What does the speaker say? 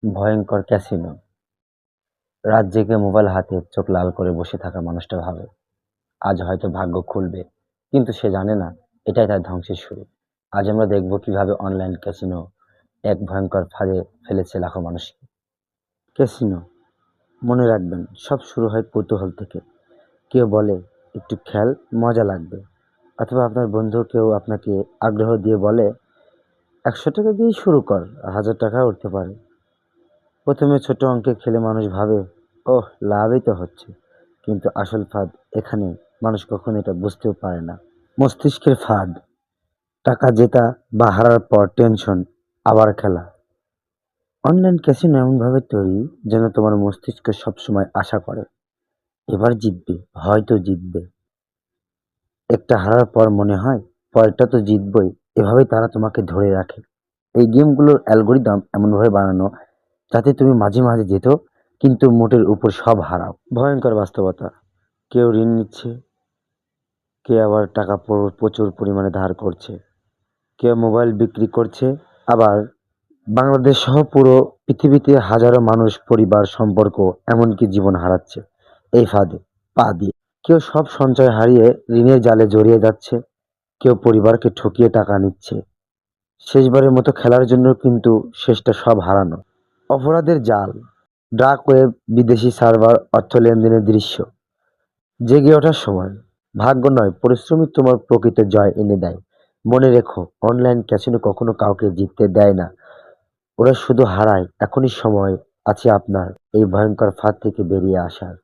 ভয়ঙ্কর ক্যাসিনো। রাত জেগে মোবাইল হাতে চোখ লাল করে বসে থাকা মানুষটা ভাবে, আজ হয়তো ভাগ্য খুলবে। কিন্তু সে জানে না, এটাই তার ধ্বংসের শুরু। আজ আমরা দেখব কিভাবে অনলাইন ক্যাসিনো এক ভয়ঙ্কর ফাঁদে ফেলেছে লাখো মানুষকে। ক্যাসিনো, মনে রাখবেন, সব শুরু হয় কৌতূহল থেকে। কেউ বলে একটু খেল, মজা লাগবে। অথবা আপনার বন্ধু কেউ আপনাকে আগ্রহ দিয়ে বলে 100 টাকা দিয়েই শুরু কর, 1000 টাকা উঠতে পারে। প্রথমে ছোট অঙ্কে খেলে মানুষ ভাবে, ওহ, লাভই তো হচ্ছে। কিন্তু আসল ফাঁদ এখানে। মানুষ কখনো এটা বুঝতেও পারে না। মস্তিষ্কের ফাঁদ। টাকা জেতা বা হারার পর টেনশন, আবার খেলা। অনলাইন ক্যাসিনো এমনভাবে তৈরি যেন তোমার মস্তিষ্ক সবসময় আশা করে এবার জিতবে, হয়তো জিতবে। একটা হারার পর মনে হয় পরেরটা তো জিতবই। এভাবেই তারা তোমাকে ধরে রাখে। এই গেমগুলোর অ্যালগোরিদম এমনভাবে বানানো যাতে তুমি মাঝে মাঝে যেতো, কিন্তু মোটের উপর সব হারাও। ভয়ঙ্কর বাস্তবতা। কেউ ঋণ নিচ্ছে, কেউ আবার টাকা প্রচুর পরিমাণে ধার করছে, কেউ মোবাইল বিক্রি করছে, আবার বাংলাদেশ সহ পুরো পৃথিবীতে হাজারো মানুষ পরিবার, সম্পর্ক, এমনকি জীবন হারাচ্ছে এই ফাঁদে পা দিয়ে। কেউ সব সঞ্চয় হারিয়ে ঋণের জালে জড়িয়ে যাচ্ছে, কেউ পরিবারকে ঠকিয়ে টাকা নিচ্ছে শেষবারের মতো খেলার জন্য, কিন্তু শেষটা সব হারানো। অপরাধের জাল, ডার্ক ওয়েব, বিদেশি সার্ভার, অর্থ লেনদেনের দৃশ্য। জেগে ওঠার সময়। ভাগ্য নয়, পরিশ্রমই তোমার প্রকৃত জয় এনে দেয়। মনে রেখো, অনলাইন ক্যাসিনো কখনো কাউকে জিততে দেয় না, ওরা শুধু হারায়। এখনই সময় আছে আপনার এই ভয়ঙ্কর ফাঁদ থেকে বেরিয়ে আসার।